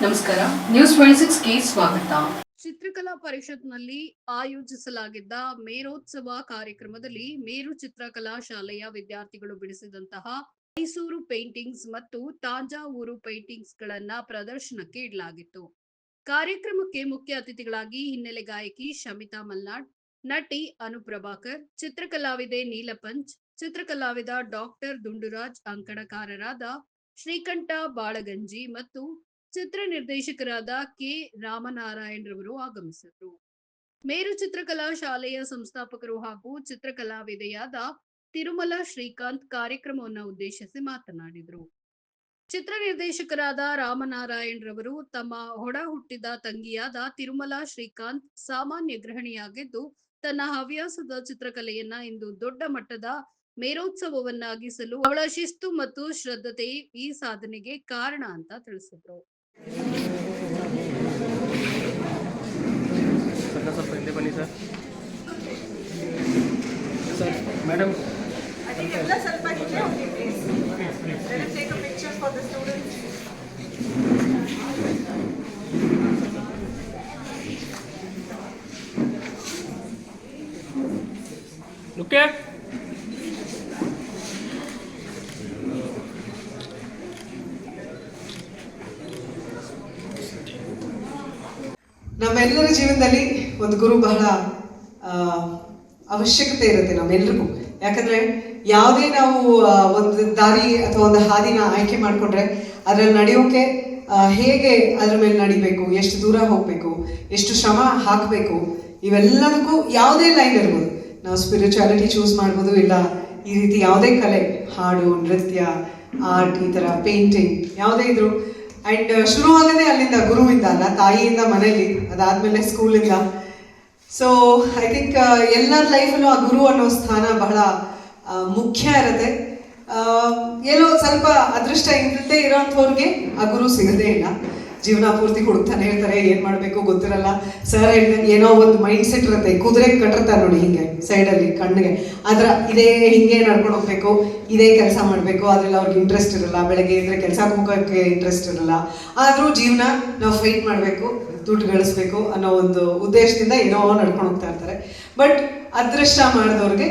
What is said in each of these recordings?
ನಮಸ್ಕಾರ, ನ್ಯೂಸ್ 26 ಗೆ ಸ್ವಾಗತ. ಚಿತ್ರಕಲಾ ಪರಿಷತ್ನಲ್ಲಿ ಆಯೋಜಿಸಲಾಗಿದ್ದ ಮೇರೋತ್ಸವ ಕಾರ್ಯಕ್ರಮದಲ್ಲಿ ಮೇರು ಚಿತ್ರಕಲಾ ಶಾಲೆಯ ವಿದ್ಯಾರ್ಥಿಗಳು ಬಿಡಿಸಿದಂತಹ ಮೈಸೂರು ಪೇಂಟಿಂಗ್ಸ್ ಮತ್ತು ತಾಂಜಾವೂರು ಪೇಂಟಿಂಗ್ಸ್ ಗಳನ್ನ ಪ್ರದರ್ಶನಕ್ಕೆ ಇಡಲಾಗಿತ್ತು. ಕಾರ್ಯಕ್ರಮಕ್ಕೆ ಮುಖ್ಯ ಅತಿಥಿಗಳಾಗಿ ಹಿನ್ನೆಲೆ ಗಾಯಕಿ ಶಮಿತಾ ಮಲ್ನಾಡ್, ನಟಿ ಅನುಪ್ರಭಾಕರ್, ಚಿತ್ರಕಲಾವಿದೆ ನೀಲಪಂಚ್, ಚಿತ್ರಕಲಾವಿದ ಡಾಕ್ಟರ್ ದುಂಡುರಾಜ್, ಅಂಕಣಕಾರರಾದ ಶ್ರೀಕಂಠ ಬಾಳಗಂಜಿ ಮತ್ತು ಚಿತ್ರ ನಿರ್ದೇಶಕರಾದ ಕೆ ರಾಮನಾರಾಯಣ್ ರವರು ಆಗಮಿಸಿದರು. ಮೇರು ಚಿತ್ರಕಲಾ ಶಾಲೆಯ ಸಂಸ್ಥಾಪಕರು ಹಾಗೂ ಚಿತ್ರಕಲಾವಿದೆಯಾದ ತಿರುಮಲ ಶ್ರೀಕಾಂತ್ ಕಾರ್ಯಕ್ರಮವನ್ನು ಉದ್ದೇಶಿಸಿ ಮಾತನಾಡಿದರು. ಚಿತ್ರ ನಿರ್ದೇಶಕರಾದ ರಾಮನಾರಾಯಣ್ ರವರು ತಮ್ಮ ಹೊಡ ಹುಟ್ಟಿದ ತಂಗಿಯಾದ ತಿರುಮಲ ಶ್ರೀಕಾಂತ್ ಸಾಮಾನ್ಯ ಗೃಹಿಣಿಯಾಗಿದ್ದು ತನ್ನ ಹವ್ಯಾಸದ ಚಿತ್ರಕಲೆಯನ್ನ ಇಂದು ದೊಡ್ಡ ಮಟ್ಟದ ಮೇರೋತ್ಸವವನ್ನಾಗಿಸಲು ಅವಳ ಶಿಸ್ತು ಮತ್ತು ಶ್ರದ್ಧತೆ ಈ ಸಾಧನೆಗೆ ಕಾರಣ ಅಂತ ತಿಳಿಸಿದ್ರು. ಸ್ವಲ್ಪ ಹಿಂದೆ ಬನ್ನಿ ಸರ್. ಸರ್ ಮೇಡಮ್ ಅದಕ್ಕೆಲ್ಲ ಸ್ವಲ್ಪ ಹಿಂದೆ ಹೋಗಿ please. Let us take a picture for the students. Look at ನಮ್ಮೆಲ್ಲರ ಜೀವನದಲ್ಲಿ ಒಂದು ಗುರು ಬಹಳ ಅವಶ್ಯಕತೆ ಇರುತ್ತೆ ನಮ್ಮೆಲ್ಲರಿಗೂ. ಯಾಕಂದ್ರೆ ಯಾವುದೇ ನಾವು ಒಂದು ದಾರಿ ಅಥವಾ ಒಂದು ಹಾದಿನ ಆಯ್ಕೆ ಮಾಡಿಕೊಂಡ್ರೆ ಅದರಲ್ಲಿ ನಡೆಯೋಕೆ ಹೇಗೆ ಅದ್ರ ಮೇಲೆ ನಡಿಬೇಕು, ಎಷ್ಟು ದೂರ ಹೋಗಬೇಕು, ಎಷ್ಟು ಶ್ರಮ ಹಾಕಬೇಕು, ಇವೆಲ್ಲದಕ್ಕೂ ಯಾವುದೇ ಲೈನ್ ಇರ್ಬೋದು. ನಾವು ಸ್ಪಿರಿಚುಯಾಲಿಟಿ ಚೂಸ್ ಮಾಡ್ಬೋದು, ಇಲ್ಲ ಈ ರೀತಿ ಯಾವುದೇ ಕಲೆ, ಹಾಡು, ನೃತ್ಯ, ಆರ್ಟ್, ಈ ಥರ ಪೇಂಟಿಂಗ್ ಯಾವುದೇ ಇದ್ರು. ಆ್ಯಂಡ್ ಶುರುವಾಗದೆ ಅಲ್ಲಿಂದ, ಗುರುವಿಂದ ಅಲ್ಲ, ತಾಯಿಯಿಂದ ಮನೇಲಿ, ಅದಾದಮೇಲೆ ಸ್ಕೂಲಿಂದ. ಸೊ ಐ ಥಿಂಕ್ ಎಲ್ಲರ ಲೈಫಲ್ಲೂ ಆ ಗುರು ಅನ್ನೋ ಸ್ಥಾನ ಬಹಳ ಮುಖ್ಯ ಇರುತ್ತೆ. ಏನೋ ಸ್ವಲ್ಪ ಅದೃಷ್ಟ ಇಲ್ಲದೆ ಇರೋಂಥವ್ರಿಗೆ ಆ ಗುರು ಸಿಗದೇ ಇಲ್ಲ. ಜೀವನ ಪೂರ್ತಿ ಹುಡುಕ್ತಾನೆ ಇರ್ತಾರೆ, ಏನು ಮಾಡಬೇಕು ಗೊತ್ತಿರಲ್ಲ. ಸರ್ ಹೇಳಿದಂಗೆ ಏನೋ ಒಂದು ಮೈಂಡ್ ಸೆಟ್ ಇರುತ್ತೆ. ಕುದುರೆ ಕಟ್ಟಿರ್ತಾರೆ ನೋಡಿ ಹಿಂಗೆ ಸೈಡಲ್ಲಿ ಕಣ್ಣಿಗೆ, ಅದರ ಇದೇ ಹಿಂಗೆ ನಡ್ಕೊಂಡು ಹೋಗ್ಬೇಕು, ಇದೇ ಕೆಲಸ ಮಾಡಬೇಕು. ಅದ್ರಲ್ಲಿ ಅವ್ರಿಗೆ ಇಂಟ್ರೆಸ್ಟ್ ಇರಲ್ಲ. ಬೆಳಗ್ಗೆ ಇದ್ರೆ ಕೆಲಸ ಹೋಗೋಕ್ಕೆ ಇಂಟ್ರೆಸ್ಟ್ ಇರಲ್ಲ. ಆದರೂ ಜೀವನ ನಾವು ಫೈಟ್ ಮಾಡಬೇಕು, ದುಡ್ಡು ಗಳಿಸ್ಬೇಕು ಅನ್ನೋ ಒಂದು ಉದ್ದೇಶದಿಂದ ಏನೋ ನಡ್ಕೊಂಡು ಹೋಗ್ತಾ ಇರ್ತಾರೆ. ಬಟ್ ಅದೃಷ್ಟ ಮಾಡಿದವ್ರಿಗೆ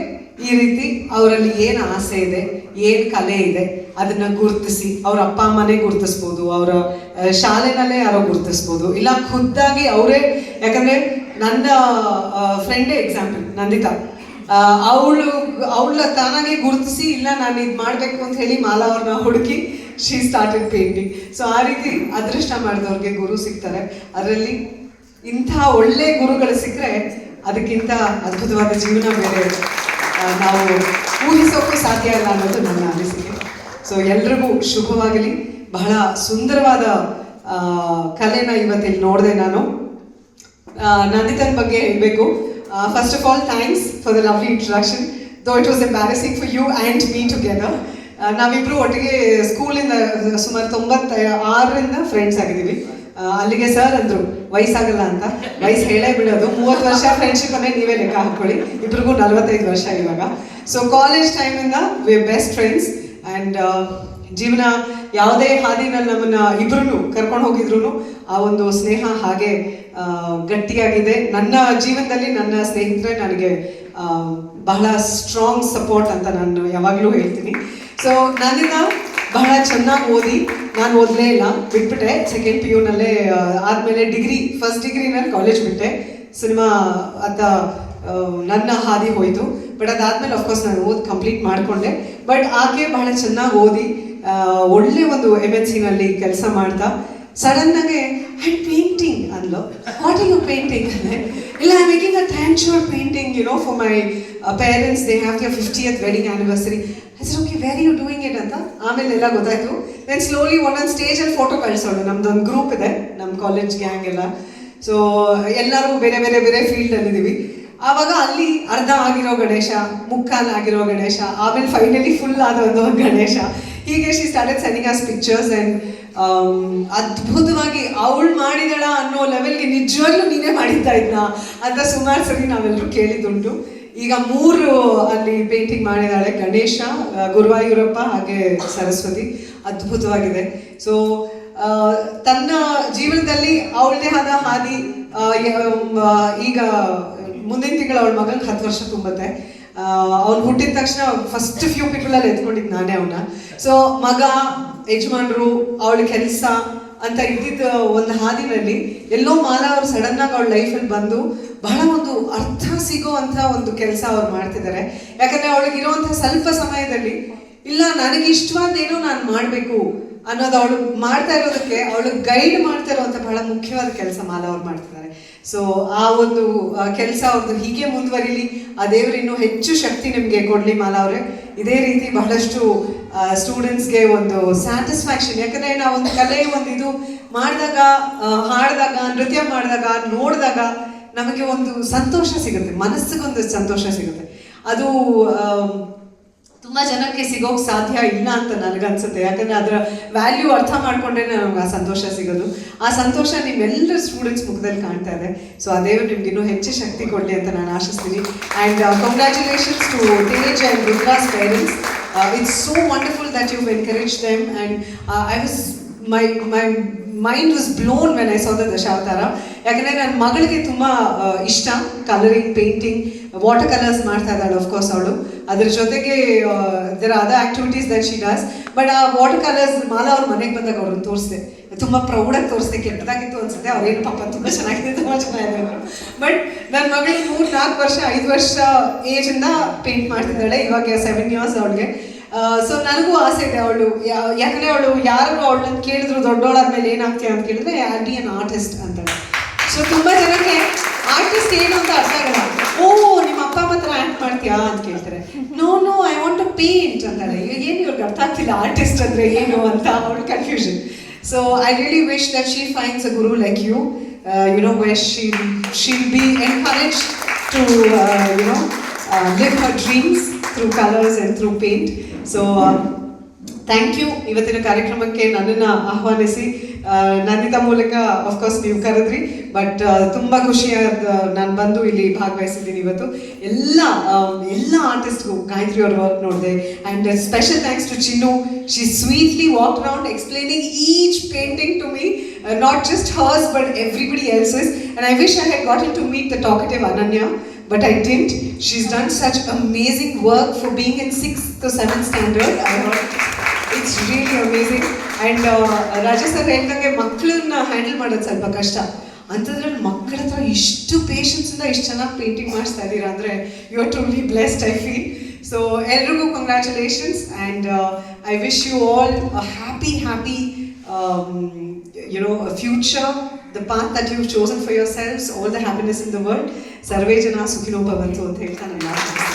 ಈ ರೀತಿ ಅವರಲ್ಲಿ ಏನು ಆಸೆ ಇದೆ, ಏನು ಕಲೆ ಇದೆ ಅದನ್ನ ಗುರುತಿಸಿ, ಅವ್ರ ಅಪ್ಪ ಅಮ್ಮನೇ ಗುರುತಿಸ್ಬೋದು, ಅವರ ಶಾಲೆನಲ್ಲೇ ಯಾರೋ ಗುರುತಿಸ್ಬೋದು, ಇಲ್ಲ ಖುದ್ದಾಗಿ ಅವರೇ. ಯಾಕಂದರೆ ನನ್ನ ಫ್ರೆಂಡೇ ಎಕ್ಸಾಂಪಲ್, ನಂದಿತಾ. ಅವಳ ತಾನಾಗೆ ಗುರುತಿಸಿ, ಇಲ್ಲ ನಾನು ಇದು ಮಾಡಬೇಕು ಅಂತ ಹೇಳಿ ಮಾಲಾ ಅವ್ರನ್ನ ಹುಡುಕಿ ಶಿ ಸ್ಟಾರ್ಟೆಡ್ ಪೇಂಟಿಂಗ್. ಸೊ ಆ ರೀತಿ ಅದೃಷ್ಟ ಮಾಡಿದವ್ರಿಗೆ ಗುರು ಸಿಗ್ತಾರೆ. ಅದರಲ್ಲಿ ಇಂಥ ಒಳ್ಳೆ ಗುರುಗಳು ಸಿಕ್ಕರೆ ಅದಕ್ಕಿಂತ ಅದ್ಭುತವಾದ ಜೀವನ ಬೇರೆ ನಾವು ಊಹಿಸೋಕ್ಕೂ ಸಾಧ್ಯ ಇಲ್ಲ ಅನ್ನೋದು ನನ್ನ ಅನಿಸಿಕೆ. ಸೊ ಎಲ್ರಿಗೂ ಶುಭವಾಗಲಿ. ಬಹಳ ಸುಂದರವಾದ ಕಲೆನ ಇವತ್ತಿಲ್ಲಿ ನೋಡಿದೆ ನಾನು. ನಂದಿತನ ಬಗ್ಗೆ ಹೇಳಬೇಕು. First of all thanks for the lovely introduction, though it was embarrassing for you and me together. ನಾವಿಬ್ಬರು ಒಟ್ಟಿಗೆ ಸ್ಕೂಲಿಂದ ಸುಮಾರು 96ರಿಂದ ಫ್ರೆಂಡ್ಸ್ ಆಗಿದ್ದೀವಿ. ಅಲ್ಲಿಗೆ ಸರ್ ಅಂದರು ವಯಸ್ಸಾಗಲ್ಲ ಅಂತ. ವಯಸ್ಸು ಹೇಳೇ ಬಿಡೋದು. 30 ವರ್ಷ ಫ್ರೆಂಡ್ಶಿಪ್ ಅನ್ನೇ ನೀವೇ ಲೆಕ್ಕ ಹಾಕ್ಕೊಳ್ಳಿ. ಇಬ್ರಿಗೂ 45 ವರ್ಷ ಇವಾಗ. ಸೊ ಕಾಲೇಜ್ ಟೈಮಿಂದ we are best friends. And ಜೀವನ ಯಾವುದೇ ಹಾದಿನಲ್ಲಿ ನಮ್ಮನ್ನು ಇಬ್ರು ಕರ್ಕೊಂಡು ಹೋಗಿದ್ರು ಆ ಒಂದು ಸ್ನೇಹ ಹಾಗೆ ಗಟ್ಟಿಯಾಗಿದೆ. ನನ್ನ ಜೀವನದಲ್ಲಿ ನನ್ನ ಸ್ನೇಹಿತರೆ ನನಗೆ ಬಹಳ ಸ್ಟ್ರಾಂಗ್ ಸಪೋರ್ಟ್ ಅಂತ ನಾನು ಯಾವಾಗಲೂ ಹೇಳ್ತೀನಿ. ಸೊ ನನ್ನಿಂದ ಬಹಳ ಚೆನ್ನಾಗಿ ಓದಿ, ನಾನು ಓದಲೇ ಇಲ್ಲ, ಬಿಟ್ಬಿಟ್ಟೆ. ಸೆಕೆಂಡ್ PU ನಲ್ಲೇ ಆದಮೇಲೆ ಫಸ್ಟ್ ಡಿಗ್ರಿನಲ್ಲಿ ಕಾಲೇಜ್ ಬಿಟ್ಟೆ. ಸಿನಿಮಾ ಅಂತ ನನ್ನ ಹಾದಿ ಹೋಯಿತು. ಬಟ್ ಅದಾದಮೇಲೆ ಅಫ್ಕೋರ್ಸ್ ನಾನು ಕಂಪ್ಲೀಟ್ ಮಾಡಿಕೊಂಡೆ. ಬಟ್ ಆಕೆ ಬಹಳ ಚೆನ್ನಾಗಿ ಓದಿ ಒಳ್ಳೆ ಒಂದು MNCನಲ್ಲಿ ಕೆಲಸ ಮಾಡ್ತಾ ಸಡನ್ನಾಗೆ ಆ್ಯಂಡ್ ಪೇಂಟಿಂಗ್ ಅಂದ್ಲು. ವಾಟ್ ಆರ್ ಯು ಪೇಂಟಿಂಗ್ ಅಂದರೆ, ಇಲ್ಲ I making a Tanjore painting for my parents, they have their 50th wedding anniversary. Okay, very you doing it ಅಂತ ಆಮೇಲೆ ಎಲ್ಲ ಗೊತ್ತಾಯ್ತು. ದೆನ್ ಸ್ಲೋಲಿ ಒಂದೊಂದು ಸ್ಟೇಜಲ್ಲಿ ಫೋಟೋ ಕಳಿಸೋಳು. ನಮ್ದೊಂದು ಗ್ರೂಪ್ ಇದೆ, ನಮ್ಮ ಕಾಲೇಜ್ ಗ್ಯಾಂಗ್ ಎಲ್ಲ. ಸೊ ಎಲ್ಲರೂ ಬೇರೆ ಬೇರೆ ಬೇರೆ ಫೀಲ್ಡಲ್ಲಿದ್ದೀವಿ. ಆವಾಗ ಅಲ್ಲಿ ಅರ್ಧ ಆಗಿರೋ ಗಣೇಶ, ಮುಕ್ಕಾಲು ಆಗಿರೋ ಗಣೇಶ, ಆಮೇಲೆ ಫೈನಲಿ ಫುಲ್ ಆದ ಒಂದು ಗಣೇಶ. ಹೀಗೆ she started sending us pictures. And ಅದ್ಭುತವಾಗಿ ಅವಳು ಮಾಡಿದಳ ಅನ್ನೋ ಲೆವೆಲ್ಗೆ ನಿಜವಾಗ್ಲೂ ನೀನೇ ಮಾಡಿದ್ದ ಇದನ್ನ ಅಂತ ಸುಮಾರು ಸರಿ ನಾವೆಲ್ಲರೂ ಕೇಳಿದ್ದುಂಟು. ಈಗ 3 ಅಲ್ಲಿ ಪೇಂಟಿಂಗ್ ಮಾಡಿದಾಳೆ. ಗಣೇಶ, ಗುರುವಾಯೂರಪ್ಪ ಹಾಗೆ ಸರಸ್ವತಿ. ಅದ್ಭುತವಾಗಿದೆ. ಸೊ ತನ್ನ ಜೀವನದಲ್ಲಿ ಅವಳದೇ ಆದ ಹಾದಿ ಈಗ ಮುಂದಿನ ತಿಂಗಳು ಅವಳ ಮಗಂಗೆ 10 ವರ್ಷ ತುಂಬುತ್ತೆ. ಅವ್ನು ಹುಟ್ಟಿದ ತಕ್ಷಣ ಫಸ್ಟ್ ಫ್ಯೂ ಪೀಪಲಲ್ಲಿ ಎತ್ಕೊಂಡಿದ್ದು ನಾನೇ ಅವನ್ನ. ಸೊ ಮಗ, ಯಜಮಾನ್ರು, ಅವಳ ಕೆಲಸ ಅಂತ ಇದ್ದಿದ್ದ ಒಂದು ಹಾದಿನಲ್ಲಿ ಎಲ್ಲೋ ಮಾಲಾ ಅವ್ರು ಸಡನ್ ಆಗಿ ಅವಳ ಲೈಫಲ್ಲಿ ಬಂದು ಬಹಳ ಒಂದು ಅರ್ಥ ಸಿಗೋ ಅಂತ ಒಂದು ಕೆಲಸ ಅವ್ರು ಮಾಡ್ತಿದ್ದಾರೆ. ಯಾಕಂದ್ರೆ ಅವಳಿಗಿರುವಂತಹ ಸ್ವಲ್ಪ ಸಮಯದಲ್ಲಿ ಇಲ್ಲ ನನಗೆ ಇಷ್ಟವಾದೇನೋ ನಾನು ಮಾಡಬೇಕು ಅನ್ನೋದು ಅವಳು ಮಾಡ್ತಾ ಇರೋದಕ್ಕೆ ಅವಳು ಗೈಡ್ ಮಾಡ್ತಾ ಇರುವಂತ ಬಹಳ ಮುಖ್ಯವಾದ ಕೆಲಸ ಮಾಲಾ ಅವ್ರು ಮಾಡ್ತಿದ್ದಾರೆ. ಸೊ ಆ ಒಂದು ಕೆಲಸ ಅವ್ರದ್ದು ಹೀಗೆ ಮುಂದುವರಿಲಿ, ಆ ದೇವರು ಇನ್ನೂ ಹೆಚ್ಚು ಶಕ್ತಿ ನಿಮಗೆ ಕೊಡ್ಲಿ ಮಾಲಾ ಅವರೇ. ಇದೇ ರೀತಿ ಬಹಳಷ್ಟು ಸ್ಟೂಡೆಂಟ್ಸ್ಗೆ ಒಂದು ಸ್ಯಾಟಿಸ್ಫ್ಯಾಕ್ಷನ್, ಯಾಕಂದ್ರೆ ನಾವು ಒಂದು ಕಲೆ ಒಂದು ಇದು ಮಾಡಿದಾಗ, ಹಾಡಿದಾಗ, ನೃತ್ಯ ಮಾಡಿದಾಗ, ನೋಡಿದಾಗ ನಮಗೆ ಒಂದು ಸಂತೋಷ ಸಿಗುತ್ತೆ, ಮನಸ್ಸಿಗೊಂದು ಸಂತೋಷ ಸಿಗುತ್ತೆ. ಅದು ತುಂಬ ಜನಕ್ಕೆ ಸಿಗೋಕೆ ಸಾಧ್ಯ ಇಲ್ಲ ಅಂತ ನನಗನ್ಸುತ್ತೆ. ಯಾಕಂದ್ರೆ ಅದರ ವ್ಯಾಲ್ಯೂ ಅರ್ಥ ಮಾಡ್ಕೊಂಡ್ರೆ ನಮ್ಗೆ ಆ ಸಂತೋಷ ಸಿಗೋದು. ಆ ಸಂತೋಷ ನಿಮ್ಮೆಲ್ಲರ ಸ್ಟೂಡೆಂಟ್ಸ್ ಮುಖದಲ್ಲಿ ಕಾಣ್ತಾ ಇದೆ. ಸೊ ಆ ದೇವರು ನಿಮ್ಗೆ ಇನ್ನೂ ಹೆಚ್ಚು ಶಕ್ತಿ ಕೊಡಲಿ ಅಂತ ನಾನು ಆಶಿಸ್ತೀನಿ. And congratulations to Tej and Rudra's parents. It's so wonderful that you encourage them. And I was my mind was blown when I saw the Dashavatara. ಯಾಕಂದರೆ ನನ್ನ ಮಗಳಿಗೆ ತುಂಬ ಇಷ್ಟ ಕಲರಿಂಗ್, ಪೇಂಟಿಂಗ್, ವಾಟರ್ ಕಲರ್ಸ್ ಮಾಡ್ತಾ ಇದ್ದಾಳೆ ಆಫ್ಕೋರ್ಸ್ ಅವಳು. ಅದ್ರ ಜೊತೆಗೆ there are other activities that she does. But ಆ ವಾಟರ್ ಕಲರ್ಸ್ ಮಾಲಾ ಅವ್ರ ಮನೆಗೆ ಬಂದಾಗ ಅವ್ರನ್ನ ತೋರಿಸಿದೆ, ತುಂಬ ಪ್ರೌಡಾಗಿ ತೋರಿಸಿದೆ. ಕೆಟ್ಟದಾಗಿತ್ತು ಅನ್ಸುತ್ತೆ, ಅವ್ರೇನು ಪಾಪ ತುಂಬ ಚೆನ್ನಾಗಿದೆ, ತುಂಬ ಚೆನ್ನಾಗಿದೆ. ಬಟ್ ನನ್ನ ಮಗಳಿಗೆ 3-4 ವರ್ಷ 5 ವರ್ಷ ಏಜಿಂದ ಪೇಂಟ್ ಮಾಡ್ತಿದ್ದಾಳೆ. ಇವಾಗ 7 ಇಯರ್ಸ್ ಅವಳಿಗೆ. ಸೊ ನನಗೂ ಆಸೆ ಇದೆ ಅವಳು, ಯಾಕಂದರೆ ಅವಳು ಯಾರು ಅವಳನ್ನ ಕೇಳಿದ್ರು ದೊಡ್ಡವಳಾದ್ಮೇಲೆ ಏನಾಗ್ತೀಯ ಅಂತ ಕೇಳಿದ್ರೆ ಐ ಬಿ ಅನ್ ಆರ್ಟಿಸ್ಟ್ ಅಂತಾಳೆ. ಸೊ ತುಂಬ ಜನಕ್ಕೆ ಆರ್ಟಿಸ್ಟ್ ಏನು ಅಂತ ಅರ್ಥ ಆಗಲ್ಲ. ಓ ನಿಮ್ಮ ಅಪ್ಪ ಹತ್ರ ಆ್ಯಕ್ಟ್ ಮಾಡ್ತೀಯಾ ಅಂತ ಕೇಳ್ತಾರೆ. No I want to paint ಅಂತಾಳೆ. ಏನು ಇವ್ರಿಗೆ ಅರ್ಥ ಆಗ್ತಿಲ್ಲ ಆರ್ಟಿಸ್ಟ್ ಅಂದರೆ ಏನು ಅಂತ ಅವಳು confusion. So I really wish that she finds a guru like you, you know, where she'll be encouraged to live her dreams through colors and through paint. So thank you. ಇವತ್ತಿನ ಕಾರ್ಯಕ್ರಮಕ್ಕೆ ನನ್ನನ್ನು ಆಹ್ವಾನಿಸಿ ನಂದಿತಾ ಮೂಲಕ ಆಫ್ಕೋರ್ಸ್ ನೀವು ಕರೆದ್ರಿ, ಬಟ್ ತುಂಬ ಖುಷಿಯಾದ ನಾನು ಬಂದು ಇಲ್ಲಿ ಭಾಗವಹಿಸಿದ್ದೀನಿ ಇವತ್ತು. ಎಲ್ಲ ಆರ್ಟಿಸ್ಟ್ಗೂ ಗಾಯತ್ರಿ ಅವ್ರ ವರ್ಕ್ ನೋಡಿದೆ. And special thanks to Chinnu. She sweetly walk around explaining each painting to me, not just hers but everybody else's. And I wish I had gotten to meet the talkative Ananya, but I didn't. She's done such amazing work for being in 6th to 7th standard. I heard it's really amazing. And Rajesh sir ಹೇಳ್ದಂಗೆ ಮಕ್ಕಳನ್ನ handle ಮಾಡೋದು ಸ್ವಲ್ಪ ಕಷ್ಟ ಅಂಥದ್ರಲ್ಲಿ ಮಕ್ಕಳ ಹತ್ರ ಇಷ್ಟು ಪೇಷನ್ಸಿಂದ ಇಷ್ಟು ಚೆನ್ನಾಗಿ ಪೇಂಟಿಂಗ್ ಮಾಡಿಸ್ತಾ ಇದ್ದೀರಾ ಅಂದರೆ you are truly blessed, I feel. So ಎಲ್ರಿಗೂ congratulations. And I wish you all a happy a future, the path that you've chosen for yourselves, all the happiness in the world. Sarve jana sukhino bhavantu ಅಂತ ಹೇಳ್ತಾ ನಾನು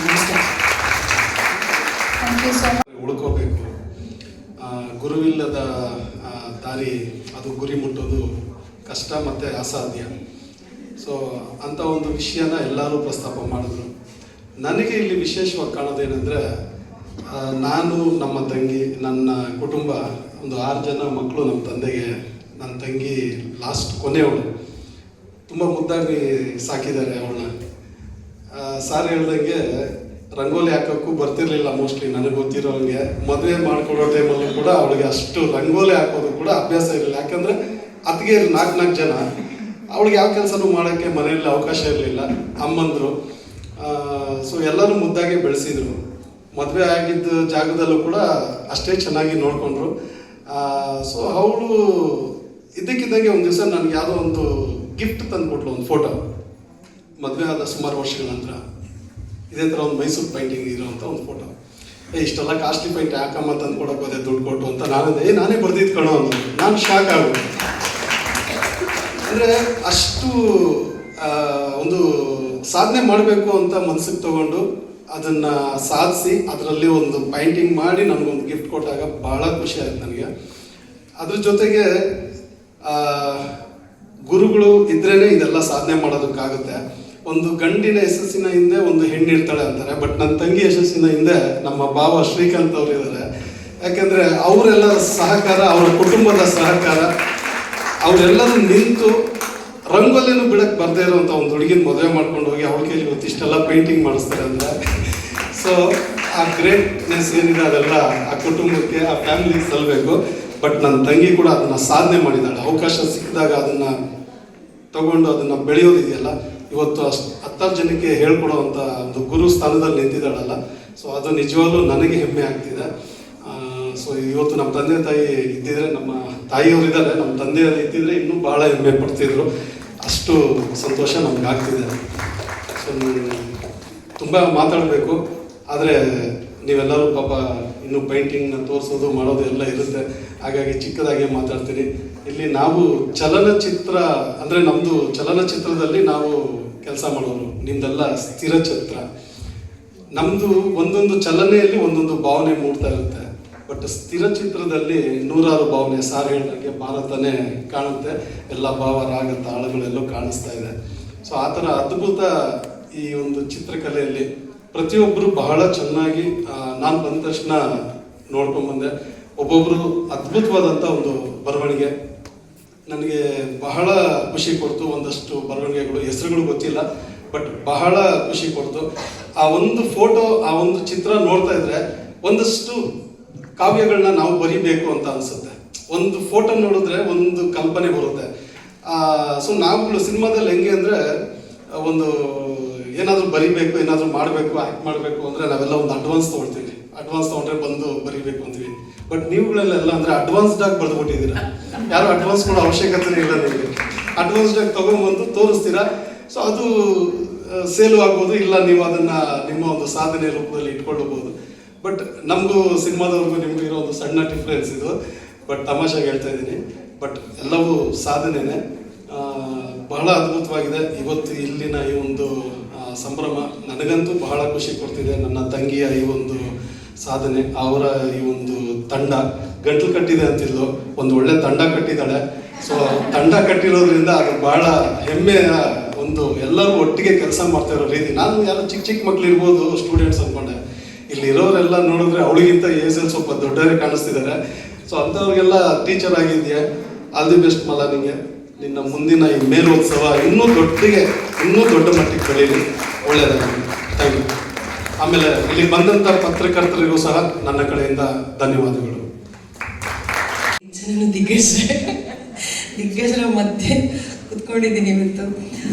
ನಮಸ್ಕಾರ. Thank you so much. ಉಳ್ಕೋಬೇಕು. ಗುರುವಿಲ್ಲದ ದಾರಿ, ಅದು ಗುರಿ ಮುಟ್ಟೋದು ಕಷ್ಟ ಮತ್ತು ಅಸಾಧ್ಯ. ಸೊ ಅಂಥ ಒಂದು ವಿಷಯನ ಎಲ್ಲರೂ ಪ್ರಸ್ತಾಪ ಮಾಡಿದ್ರು. ನನಗೆ ಇಲ್ಲಿ ವಿಶೇಷವಾಗಿ ಕಾಣೋದೇನೆಂದರೆ, ನಾನು, ನಮ್ಮ ತಂಗಿ, ನನ್ನ ಕುಟುಂಬ, ಒಂದು 6 ಜನ ಮಕ್ಕಳು ನಮ್ಮ ತಂದೆಗೆ. ನನ್ನ ತಂಗಿ ಲಾಸ್ಟ್ ಕೊನೆಯವಳು, ತುಂಬ ಮುದ್ದಾಗಿ ಸಾಕಿದ್ದಾರೆ ಅವಳನ್ನ. ಸಾರ್ ಹೇಳ್ದಂಗೆ ರಂಗೋಲಿ ಹಾಕೋಕ್ಕೂ ಬರ್ತಿರ್ಲಿಲ್ಲ ಮೋಸ್ಟ್ಲಿ, ನನಗೆ ಗೊತ್ತಿರೋಂಗೆ. ಮದುವೆ ಮಾಡಿಕೊಡೋ ಟೈಮಲ್ಲೂ ಕೂಡ ಅವಳಿಗೆ ಅಷ್ಟು ರಂಗೋಲಿ ಹಾಕೋದು ಕೂಡ ಅಭ್ಯಾಸ ಇರಲಿಲ್ಲ. ಯಾಕಂದರೆ ಅತ್ತಿಗೆ 4 ಜನ, ಅವಳಿಗೆ ಯಾವ ಕೆಲಸನೂ ಮಾಡೋಕ್ಕೆ ಮನೆಯಲ್ಲಿ ಅವಕಾಶ ಇರಲಿಲ್ಲ, ಅಮ್ಮಂದರು. ಸೊ ಎಲ್ಲರೂ ಮುದ್ದಾಗಿ ಬೆಳೆಸಿದ್ರು. ಮದುವೆ ಆಗಿದ್ದ ಜಾಗದಲ್ಲೂ ಕೂಡ ಅಷ್ಟೇ ಚೆನ್ನಾಗಿ ನೋಡಿಕೊಂಡ್ರು. ಸೊ ಅವಳು ಇದ್ದಕ್ಕಿದ್ದಂಗೆ ಒಂದು ದಿವಸ ನನಗೆ ಯಾವುದೋ ಒಂದು ಗಿಫ್ಟ್ ತಂದು ಕೊಟ್ಲು, ಒಂದು ಫೋಟೋ. ಮದುವೆ ಆದ ಸುಮಾರು ವರ್ಷಗಳ ನಂತರ ಇದೇ ಥರ ಒಂದು ಮೈಸೂರು ಪೇಂಟಿಂಗ್ ಇರೋವಂಥ ಒಂದು ಫೋಟೋ. ಇಷ್ಟೆಲ್ಲ ಕಾಸ್ಟ್ಲಿ ಪೇಂಟ್ ಯಾಕಮ್ಮ ತಂದು ಕೊಡೋಕೆ ಹೋದೆ ದುಡ್ಡು ಕೊಟ್ಟು ಅಂತ ನಾನೇ ಬರ್ದಿದ್ದು ಕಣೋ ಅಂದರು. ನಾನು ಶಾಕ್ ಆಗೋದು. ಅಂದರೆ ಅಷ್ಟು ಒಂದು ಸಾಧನೆ ಮಾಡಬೇಕು ಅಂತ ಮನಸ್ಸಿಗೆ ತಗೊಂಡು ಅದನ್ನು ಸಾಧಿಸಿ ಅದರಲ್ಲಿ ಒಂದು ಪೇಂಟಿಂಗ್ ಮಾಡಿ ನನಗೊಂದು ಗಿಫ್ಟ್ ಕೊಟ್ಟಾಗ ಭಾಳ ಖುಷಿ ಆಯ್ತು ನನಗೆ. ಅದ್ರ ಜೊತೆಗೆ ಗುರುಗಳು ಇದ್ರೇ ಇದೆಲ್ಲ ಸಾಧನೆ ಮಾಡೋದಕ್ಕಾಗುತ್ತೆ. ಒಂದು ಗಂಡಿನ ಯಶಸ್ಸಿನ ಹಿಂದೆ ಒಂದು ಹೆಣ್ಣಿರ್ತಾಳೆ ಅಂತಾರೆ, ಬಟ್ ನನ್ನ ತಂಗಿ ಯಶಸ್ಸಿನ ಹಿಂದೆ ನಮ್ಮ ಭಾವ ಶ್ರೀಕಾಂತ್ ಅವರು ಇದ್ದಾರೆ. ಯಾಕೆಂದರೆ ಅವರೆಲ್ಲರ ಸಹಕಾರ, ಅವರ ಕುಟುಂಬದ ಸಹಕಾರ, ಅವರೆಲ್ಲರೂ ನಿಂತು ರಂಗೋಲಿನೂ ಬಿಡಕ್ಕೆ ಬರದೇ ಇರೋಂಥ ಒಂದು ಹುಡುಗಿನ ಮದುವೆ ಮಾಡ್ಕೊಂಡು ಹೋಗಿ ಅವಳ ಕೈಲಿ ಇವತ್ತು ಇಷ್ಟೆಲ್ಲ ಪೇಂಟಿಂಗ್ ಮಾಡಿಸ್ತಾರೆ ಅಂದರೆ, ಸೊ ಆ ಗ್ರೇಟ್ನೆಸ್ ಏನಿದೆ ಅದೆಲ್ಲ ಆ ಕುಟುಂಬಕ್ಕೆ, ಆ ಫ್ಯಾಮಿಲಿಗೆ ಸಲ್ಲಬೇಕು. ಬಟ್ ನನ್ನ ತಂಗಿ ಕೂಡ ಅದನ್ನು ಸಾಧನೆ ಮಾಡಿದ್ದಾಳೆ. ಅವಕಾಶ ಸಿಕ್ಕಿದಾಗ ಅದನ್ನು ತಗೊಂಡು ಅದನ್ನು ಬೆಳೆಯೋದಿದೆಯಲ್ಲ, ಇವತ್ತು ಅಷ್ಟು 10 ಜನಕ್ಕೆ ಹೇಳ್ಕೊಡುವಂಥ ಒಂದು ಗುರು ಸ್ಥಾನದಲ್ಲಿ ನಿಂತಿದ್ದಾಳಲ್ಲ, ಸೊ ಅದು ನಿಜವಾಗ್ಲೂ ನನಗೆ ಹೆಮ್ಮೆ ಆಗ್ತಿದೆ. ಸೊ ಇವತ್ತು ನಮ್ಮ ತಂದೆ ತಾಯಿ ಇದ್ದಿದ್ರೆ, ನಮ್ಮ ತಾಯಿಯವರು ಇದ್ದಾರೆ, ನಮ್ಮ ತಂದೆಯವರು ಇದ್ದಿದ್ರೆ ಇನ್ನೂ ಭಾಳ ಹೆಮ್ಮೆ ಪಡ್ತಿದ್ರು. ಅಷ್ಟು ಸಂತೋಷ ನಮ್ಗೆ ಆಗ್ತಿದೆ. ಸೊ ತುಂಬ ಮಾತಾಡಬೇಕು, ಆದರೆ ನೀವೆಲ್ಲರೂ ಪಾಪ ಇನ್ನೂ ಪೇಂಟಿಂಗ್ನ ತೋರಿಸೋದು ಮಾಡೋದು ಎಲ್ಲ ಇರುತ್ತೆ, ಹಾಗಾಗಿ ಚಿಕ್ಕದಾಗೆ ಮಾತಾಡ್ತೀನಿ. ಇಲ್ಲಿ ನಾವು ಚಲನಚಿತ್ರ ಅಂದರೆ ನಮ್ಮದು ಚಲನಚಿತ್ರದಲ್ಲಿ ನಾವು ಕೆಲಸ ಮಾಡೋರು, ನಿಮ್ಮದೆಲ್ಲ ಸ್ಥಿರ ಚಿತ್ರ. ನಮ್ಮದು ಒಂದೊಂದು ಚಲನೆಯಲ್ಲಿ ಒಂದೊಂದು ಭಾವನೆ ಮೂಡ್ತಾ ಇರುತ್ತೆ. ಬಟ್ ಸ್ಥಿರ ಚಿತ್ರದಲ್ಲಿ ನೂರಾರು ಭಾವನೆ, ಸಾರ್ ಹೇಳಿದಂಗೆ ಭಾರತನೇ ಕಾಣುತ್ತೆ, ಎಲ್ಲ ಭಾವ ರಾಗ ತಾಳಗಳೆಲ್ಲೂ ಕಾಣಿಸ್ತಾ ಇದೆ. ಸೊ ಆ ಥರ ಅದ್ಭುತ ಈ ಒಂದು ಚಿತ್ರಕಲೆಯಲ್ಲಿ ಪ್ರತಿಯೊಬ್ಬರು ಬಹಳ ಚೆನ್ನಾಗಿ, ನಾನು ಬಂದ ತಕ್ಷಣ ನೋಡ್ಕೊಂಡ್ಬಂದೆ, ಒಬ್ಬೊಬ್ಬರು ಅದ್ಭುತವಾದಂಥ ಒಂದು ಬರವಣಿಗೆ ನನಗೆ ಬಹಳ ಖುಷಿ ಕೊಡ್ತು. ಒಂದಷ್ಟು ಬರವಣಿಗೆಗಳು ಹೆಸರುಗಳು ಗೊತ್ತಿಲ್ಲ, ಬಟ್ ಬಹಳ ಖುಷಿ ಕೊಡ್ತು. ಆ ಒಂದು ಫೋಟೋ, ಆ ಒಂದು ಚಿತ್ರ ನೋಡ್ತಾ ಇದ್ರೆ ಒಂದಷ್ಟು ಕಾವ್ಯಗಳನ್ನ ನಾವು ಬರಿಬೇಕು ಅಂತ ಅನಿಸುತ್ತೆ. ಒಂದು ಫೋಟೋ ನೋಡಿದ್ರೆ ಒಂದು ಕಲ್ಪನೆ ಬರುತ್ತೆ. ಸೊ ನಾವುಗಳು ಸಿನಿಮಾದಲ್ಲಿ ಹೆಂಗೆ ಅಂದರೆ, ಒಂದು ಏನಾದರೂ ಬರಿಬೇಕು, ಏನಾದರೂ ಮಾಡಬೇಕು, ಆ್ಯಕ್ಟ್ ಮಾಡಬೇಕು ಅಂದರೆ ನಾವೆಲ್ಲ ಒಂದು ಅಡ್ವಾನ್ಸ್ ತೊಗೊಳ್ತೀವಿ. ಅಡ್ವಾನ್ಸ್ ತೊಗೊಂಡ್ರೆ ಬಂದು ಬರಿಬೇಕು ಅಂತೀವಿ. ಬಟ್ ನೀವುಗಳೆಲ್ಲ ಅಂದರೆ ಅಡ್ವಾನ್ಸ್ಡಾಗಿ ಬರೆದುಬಿಟ್ಟಿದ್ದೀರಾ. ಯಾರು ಅಡ್ವಾನ್ಸ್ ಕೊಡೋ ಅವಶ್ಯಕತೆನೇ ಇಲ್ಲ ನಿಮಗೆ. ಅಡ್ವಾನ್ಸ್ಡಾಗಿ ತೊಗೊಂಡ್ಬಂದು ತೋರಿಸ್ತೀರಾ. ಸೊ ಅದು ಸೇಲು ಆಗ್ಬೋದು, ಇಲ್ಲ ನೀವು ಅದನ್ನು ನಿಮ್ಮ ಒಂದು ಸಾಧನೆ ರೂಪದಲ್ಲಿ ಇಟ್ಕೊಳ್ಳಬಹುದು. ಬಟ್ ನಮಗೂ ಸಿನಿಮಾದವ್ರಿಗೂ ನಿಮಗೂ ಇರೋ ಒಂದು ಸಣ್ಣ ಡಿಫ್ರೆನ್ಸ್ ಇದು. ಬಟ್ ತಮಾಷೆಗೆ ಹೇಳ್ತಾ ಇದ್ದೀನಿ, ಬಟ್ ಎಲ್ಲವೂ ಸಾಧನೆನೇ. ಬಹಳ ಅದ್ಭುತವಾಗಿದೆ ಇವತ್ತು ಇಲ್ಲಿನ ಈ ಒಂದು ಸಂಭ್ರಮ. ನನಗಂತೂ ಬಹಳ ಖುಷಿ ಕೊಡ್ತಿದೆ. ನನ್ನ ತಂಗಿಯ ಈ ಒಂದು ಸಾಧನೆ, ಅವರ ಈ ಒಂದು ತಂಡ ಗಂಟಲು ಕಟ್ಟಿದೆ ಅಂತಿದ್ಲು, ಒಂದು ಒಳ್ಳೆ ತಂಡ ಕಟ್ಟಿದ್ದಾಳೆ. ಸೊ ತಂಡ ಕಟ್ಟಿರೋದ್ರಿಂದ ಅದು ಬಹಳ ಹೆಮ್ಮೆಯ ಒಂದು, ಎಲ್ಲರೂ ಒಟ್ಟಿಗೆ ಕೆಲಸ ಮಾಡ್ತಾ ಇರೋ ರೀತಿ. ನಾನು ಯಾರೋ ಚಿಕ್ಕ ಚಿಕ್ಕ ಮಕ್ಳು ಇರ್ಬೋದು ಸ್ಟೂಡೆಂಟ್ಸ್ ಅಂದ್ಕೊಂಡೆ, ಇಲ್ಲಿ ಇರೋರೆಲ್ಲ ನೋಡಿದ್ರೆ ಅವಳಿಗಿಂತ ಏಜಲ್ಲಿ ಸ್ವಲ್ಪ ದೊಡ್ಡವರೇ ಕಾಣಿಸ್ತಿದ್ದಾರೆ. ಸೊ ಅಂಥವ್ರಿಗೆಲ್ಲ ಟೀಚರ್ ಆಗಿದೆಯಾ, ಆಲ್ ದಿ ಬೆಸ್ಟ್ ಮಲ. ನಿಮಗೆ ನಿನ್ನ ಮುಂದಿನ ಈ ಮೇಲೋತ್ಸವ ಇನ್ನೂ ದೊಡ್ಡ ಮಟ್ಟಿಗೆ ಬೆಳೀಲಿ, ಒಳ್ಳೆಯದಾಗಲಿ. Thank you. ಆಮೇಲೆ ಇಲ್ಲಿ ಬಂದಂಥ ಪತ್ರಕರ್ತರಿಗೂ ಸಹ ನನ್ನ ಕಡೆಯಿಂದ ಧನ್ಯವಾದಗಳು. ಜನನು ದಿಗ್ಗಜರ ಮಧ್ಯೆ ಕುತ್ಕೊಂಡಿದ್ದೀನಿ ಇವತ್ತು.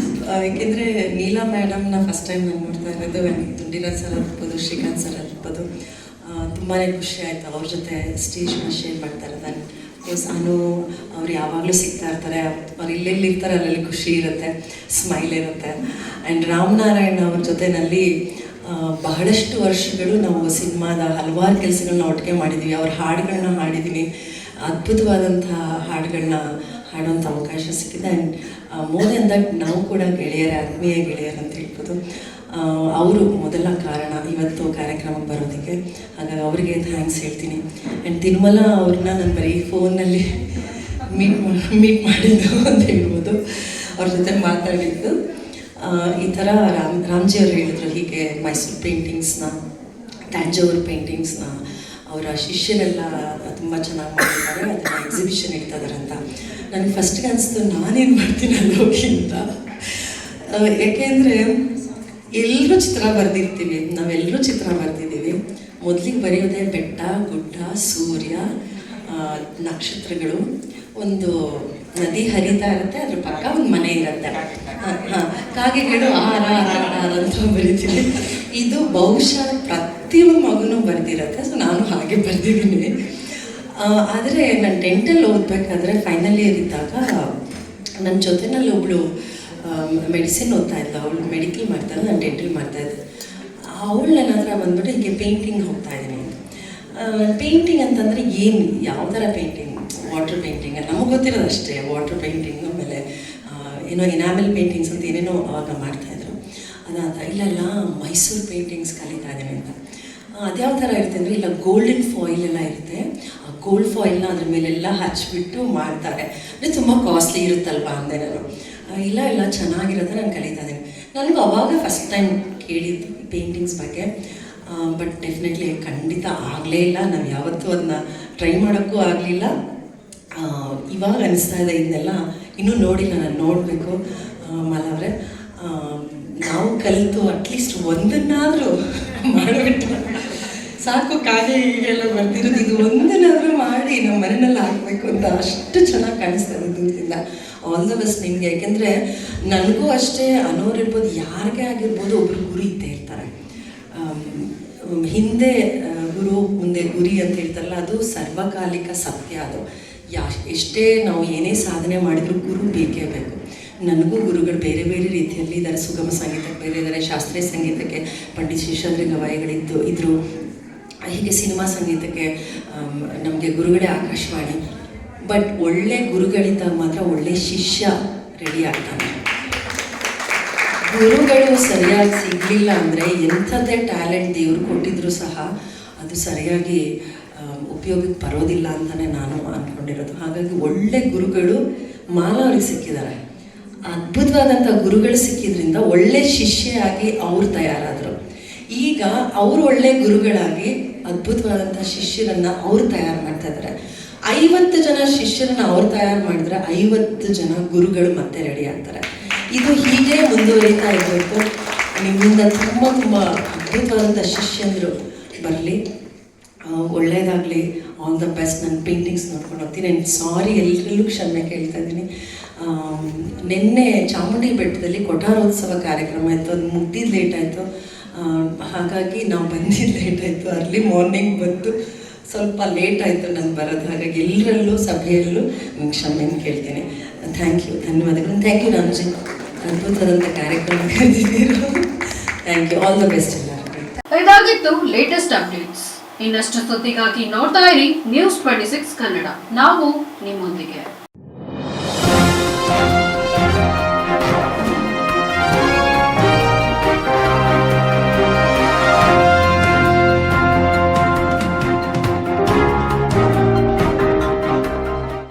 ಏಕೆಂದರೆ ನೀಲಾ ಮೇಡಮ್ನ ಫಸ್ಟ್ ಟೈಮ್ ನಾನು ನೋಡ್ತಾ ಇರೋದು. ದುಂಡಿರಾಜ್ ಸರ್ ಇರ್ಬೋದು, ಶ್ರೀಕಾಂತ್ ಸರ್ ಇರ್ಬೋದು, ತುಂಬಾ ಖುಷಿ ಆಯಿತು ಅವ್ರ ಜೊತೆ ಸ್ಟೇಜ್ನ ಶೇರ್ ಮಾಡ್ತಾ ಇರೋದು. ಬಿಕಾಸ್ ಅವ್ರು ಯಾವಾಗಲೂ ಸಿಗ್ತಾ ಇರ್ತಾರೆ, ಅವ್ರು ಎಲ್ಲೆಲ್ಲಿ ಇರ್ತಾರೆ ಅಲ್ಲೆಲ್ಲಿ ಖುಷಿ ಇರುತ್ತೆ, ಸ್ಮೈಲ್ ಇರುತ್ತೆ. ಆ್ಯಂಡ್ ರಾಮನಾರಾಯಣ್ ಅವ್ರ ಜೊತೆನಲ್ಲಿ ಬಹಳಷ್ಟು ವರ್ಷಗಳು ನಾವು ಸಿನಿಮಾದ ಹಲವಾರು ಕೆಲಸಗಳನ್ನ ಒಟ್ಟಿಗೆ ಮಾಡಿದ್ದೀವಿ. ಅವ್ರ ಹಾಡುಗಳನ್ನ ಹಾಡಿದ್ದೀನಿ, ಅದ್ಭುತವಾದಂಥ ಹಾಡುಗಳನ್ನ ಹಾಡುವಂಥ ಅವಕಾಶ ಸಿಕ್ಕಿದೆ. ಆ್ಯಂಡ್ ಮೋರ್ ದೆನ್ ದಟ್ ನಾವು ಕೂಡ ಆತ್ಮೀಯ ಗೆಳೆಯರು ಅಂತ ಹೇಳ್ಬೋದು. ಅವರು ಮೊದಲ ಕಾರಣ ಇವತ್ತು ಕಾರ್ಯಕ್ರಮಕ್ಕೆ ಬರೋದಕ್ಕೆ, ಹಾಗಾಗಿ ಅವರಿಗೆ ಥ್ಯಾಂಕ್ಸ್ ಹೇಳ್ತೀನಿ. ಆ್ಯಂಡ್ ತಿರುಮಲ ಅವ್ರನ್ನ ನಾನು ಬರೀ ಫೋನ್ನಲ್ಲಿ ಮೀಟ್ ಮಾಡಿದ್ದು ಅಂತ ಹೇಳ್ಬೋದು, ಅವ್ರ ಜೊತೆ ಮಾತಾಡಿದ್ದು. ಈ ಥರ ರಾಮ್ಜಿ ಅವರು ಹೇಳಿದ್ರು, ಹೀಗೆ ಮೈಸೂರು ಪೇಂಟಿಂಗ್ಸ್ನ, ತಂಜಾವೂರು ಪೇಂಟಿಂಗ್ಸ್ನ ಅವರ ಶಿಷ್ಯರೆಲ್ಲ ತುಂಬ ಚೆನ್ನಾಗಿ ಮಾಡಿದ್ದಾರೆ, ಅದನ್ನು ಎಕ್ಸಿಬಿಷನ್ ಇಡ್ತಾ ಇದ್ದಾರೆ ಅಂತ. ನನಗೆ ಫಸ್ಟ್ಗೆ ಅನಿಸ್ತು ನಾನೇನು ಮಾಡ್ತೀನಿ ಅನ್ನೋಗಿ ಅಂತ. ಯಾಕೆಂದರೆ ಎಲ್ಲರೂ ಚಿತ್ರ ಬರೆದಿರ್ತೀವಿ, ನಾವೆಲ್ಲರೂ ಚಿತ್ರ ಬರೆದಿದ್ದೀವಿ. ಮೊದಲಿಗೆ ಬರೆಯೋದೇ ಬೆಟ್ಟ, ಗುಡ್ಡ, ಸೂರ್ಯ, ನಕ್ಷತ್ರಗಳು, ಒಂದು ನದಿ ಹರಿತಾ ಇರುತ್ತೆ, ಅದ್ರ ಪಕ್ಕ ಒಂದು ಮನೆ ಇರುತ್ತೆ, ಕಾಗೆಗಳು ಆರ ಅಂತ ಬರೀತೀವಿ. ಇದು ಬಹುಶಃ ಪ್ರತಿಯೊಂದು ಮಗುನೂ ಬರೆದಿರುತ್ತೆ. ಸೊ ನಾನು ಹಾಗೆ ಬರೆದಿದ್ದೀನಿ. ಆದರೆ ನಾನು 10th ಓದಬೇಕಾದ್ರೆ ಫೈನಲ್ ಇಯರ್ ಇದ್ದಾಗ ನನ್ನ ಜೊತೆನಲ್ಲಿ ಒಬ್ಬಳು ಮೆಡಿಸಿನ್ ಓದ್ತಾ ಇದ್ದ, ಅವಳು ಮೆಡಿಕಲ್ ಮಾಡ್ತಾಯಿದ್ದ, ನಾನು ಡೆಂಟಲ್ ಮಾಡ್ತಾಯಿದ್ದೆ. ಅವಳು ನನ್ನ ಹತ್ರ ಬಂದ್ಬಿಟ್ಟು ಹೀಗೆ ಪೇಂಟಿಂಗ್ ಹೋಗ್ತಾ ಇದ್ದೀನಿ. ಪೇಂಟಿಂಗ್ ಅಂತಂದರೆ ಏನು, ಯಾವ ಥರ ಪೇಂಟಿಂಗ್? ವಾಟರ್ ಪೇಂಟಿಂಗ್ ನಮಗೆ ಗೊತ್ತಿರೋದು ಅಷ್ಟೇ, ವಾಟರ್ ಪೇಂಟಿಂಗ್, ಆಮೇಲೆ ಏನೋ ಎನಾಮೆಲ್ ಪೇಂಟಿಂಗ್ಸ್ ಅಂತ ಏನೇನೋ ಆವಾಗ ಮಾಡ್ತಾಯಿದ್ರು. ಅದಾದ ಇಲ್ಲ ಮೈಸೂರು ಪೇಂಟಿಂಗ್ಸ್ ಕಲಿತಾ ಇದ್ದೀನಿ ಅಂತ. ಅದ್ಯಾವ ಥರ ಇರುತ್ತೆ ಅಂದರೆ, ಇಲ್ಲ ಗೋಲ್ಡನ್ ಫಾಯಿಲ್ ಎಲ್ಲ ಇರುತ್ತೆ, ಆ ಗೋಲ್ಡ್ ಫಾಯಿಲ್ನ ಅದ್ರ ಮೇಲೆಲ್ಲ ಹಚ್ಬಿಟ್ಟು ಮಾಡ್ತಾರೆ. ಅಂದರೆ ತುಂಬ ಕಾಸ್ಟ್ಲಿ ಇರುತ್ತಲ್ವಾ ಅಂದೆ ನಾನು. ಇಲ್ಲ ಚೆನ್ನಾಗಿರುತ್ತೆ, ನಾನು ಕಲಿತಾ ಇದ್ದೀನಿ. ನನಗೂ ಅವಾಗ ಫಸ್ಟ್ ಟೈಮ್ ಕೇಳಿದ್ದು ಪೇಂಟಿಂಗ್ಸ್ ಬಗ್ಗೆ. ಬಟ್ ಡೆಫಿನೆಟ್ಲಿ ಖಂಡಿತ ಆಗಲೇ ಇಲ್ಲ, ನಾವು ಯಾವತ್ತೂ ಅದನ್ನ ಟ್ರೈ ಮಾಡೋಕ್ಕೂ ಆಗಲಿಲ್ಲ. ಇವಾಗ ಅನಿಸ್ತಾ ಇದೆ ಇದನ್ನೆಲ್ಲ ಇನ್ನೂ ನೋಡಿಲ್ಲ, ನಾನು ನೋಡಬೇಕು. ಮಾಲವ್ರೆ, ನಾವು ಕಲಿತು ಅಟ್ಲೀಸ್ಟ್ ಒಂದನ್ನಾದರೂ ಮಾಡಿಬಿಟ್ಟು ಸಾಕು ಕಾಗೆ ಹೀಗೆಲ್ಲ ಬರ್ತಿರೋದು, ಇದು ಒಂದನ್ನಾದರೂ ಮಾಡಿ ನಮ್ಮ ಮನೆಯಲ್ಲಿ ಹಾಕಬೇಕು ಅಂತ ಅಷ್ಟು ಚೆನ್ನಾಗಿ ಕಾಣಿಸ್ತಾ ಇದೆ ದೂರದಿಂದ. ಆಲ್ ದ ಬೆಸ್ಟ್ ನಿಮಗೆ. ಯಾಕೆಂದರೆ ನನಗೂ ಅಷ್ಟೇ, ಅನೋರಿರ್ಬೋದು, ಯಾರಿಗೇ ಆಗಿರ್ಬೋದು, ಒಬ್ಬರು ಗುರಿ ಇದ್ದೇ ಇರ್ತಾರೆ. ಹಿಂದೆ ಗುರು ಮುಂದೆ ಗುರಿ ಅಂತ ಹೇಳ್ತಾರಲ್ಲ, ಅದು ಸರ್ವಕಾಲಿಕ ಸತ್ಯ. ಅದು ಎಷ್ಟೇ ನಾವು ಏನೇ ಸಾಧನೆ ಮಾಡಿದರೂ ಗುರು ಬೇಕೇ ಬೇಕು. ನನಗೂ ಗುರುಗಳು ಬೇರೆ ಬೇರೆ ರೀತಿಯಲ್ಲಿ ಇದ್ದಾರೆ. ಸುಗಮ ಸಂಗೀತಕ್ಕೆ ಬೇರೆ ಇದ್ದಾರೆ, ಶಾಸ್ತ್ರೀಯ ಸಂಗೀತಕ್ಕೆ ಪಂಡಿತ್ ಶೇಷಾದ್ರಿ ಇದ್ದರು. ಹೀಗೆ ಸಿನಿಮಾ ಸಂಗೀತಕ್ಕೆ ನಮಗೆ ಗುರುಗಳೇ ಆಕಾಶವಾಣಿ. ಬಟ್ ಒಳ್ಳೆ ಗುರುಗಳಿದ್ದಾಗ ಮಾತ್ರ ಒಳ್ಳೆ ಶಿಷ್ಯ ರೆಡಿ ಆಗ್ತಾನೆ. ಗುರುಗಳು ಸರಿಯಾಗಿ ಸಿಗಲಿಲ್ಲ ಅಂದರೆ ಎಂಥದ್ದೇ ಟ್ಯಾಲೆಂಟ್ ದೇವರು ಕೊಟ್ಟಿದ್ರು ಸಹ ಅದು ಸರಿಯಾಗಿ ಉಪಯೋಗಕ್ಕೆ ಬರೋದಿಲ್ಲ ಅಂತಲೇ ನಾನು ಅಂದ್ಕೊಂಡಿರೋದು. ಹಾಗಾಗಿ ಒಳ್ಳೆ ಗುರುಗಳು ಮಾಲಾ ಅವ್ರಿಗೆ ಸಿಕ್ಕಿದ್ದಾರೆ. ಅದ್ಭುತವಾದಂಥ ಗುರುಗಳು ಸಿಕ್ಕಿದ್ರಿಂದ ಒಳ್ಳೆ ಶಿಷ್ಯೆಯಾಗಿ ಅವ್ರು ತಯಾರಾದರು. ಈಗ ಅವರು ಒಳ್ಳೆ ಗುರುಗಳಾಗಿ ಅದ್ಭುತವಾದಂಥ ಶಿಷ್ಯರನ್ನು ಅವ್ರು ತಯಾರು ಮಾಡ್ತಾ ಇದ್ದಾರೆ. 50 ಜನ ಶಿಷ್ಯರನ್ನು ಅವ್ರು ತಯಾರು ಮಾಡಿದ್ರೆ 50 ಜನ ಗುರುಗಳು ಮತ್ತೆ ರೆಡಿ ಆಗ್ತಾರೆ. ಇದು ಹೀಗೆ ಮುಂದುವರಿತಾ ಇರಬೇಕು. ನಿಮ್ಮಿಂದ ತುಂಬ ತುಂಬ ಅದ್ಭುತವಾದಂಥ ಶಿಷ್ಯಂದರು ಬರಲಿ, ಒಳ್ಳೆಯದಾಗಲಿ. All the best. ನನ್ನ ಪೇಂಟಿಂಗ್ಸ್ ನೋಡ್ಕೊಂಡು ಹೋಗ್ತೀನಿ. ಸಾರಿ, ಎಲ್ಲರಲ್ಲೂ ಕ್ಷಮೆ ಕೇಳ್ತಾ ಇದ್ದೀನಿ. ನಿನ್ನೆ ಚಾಮುಂಡಿ ಬೆಟ್ಟದಲ್ಲಿ ಕೊಠಾರೋತ್ಸವ ಕಾರ್ಯಕ್ರಮ ಇತ್ತು, ಅದು ಮುಗ್ದಿದ್ದು ಲೇಟ್ ಆಯಿತು. ಹಾಗಾಗಿ ನಾವು ಬಂದಿದ್ದು ಲೇಟ್ ಆಯಿತು. ಅರ್ಲಿ ಮಾರ್ನಿಂಗ್ ಬಂದು ಸ್ವಲ್ಪ ಲೇಟ್ ಆಯಿತು ನಾನು ಬರೋದು. ಹಾಗಾಗಿ ಎಲ್ಲರಲ್ಲೂ ಸಭೆಯಲ್ಲೂ ಕ್ಷಮೆಯನ್ನು ಕೇಳ್ತೀನಿ. ಥ್ಯಾಂಕ್ ಯು, ಧನ್ಯವಾದಗಳು. ಥ್ಯಾಂಕ್ ಯು ರಾಮಜಿ, ಅದ್ಭುತವಾದಂಥ ಕಾರ್ಯಕ್ರಮ ಕರೆದಿದ್ದೀರು. Thank you, all the best ಎಲ್ಲರಿಗೂ. ಇದಾಗಿತ್ತು ಲೇಟೆಸ್ಟ್ ಅಪ್ಡೇಟ್ಸ್. ಇನ್ನಷ್ಟು ಸುದ್ದಿಗಾಗಿ ನೋಡ್ತಾ ಇರಿ News 26 ಕನ್ನಡ. ನಾವು ನಿಮ್ಮೊಂದಿಗೆ.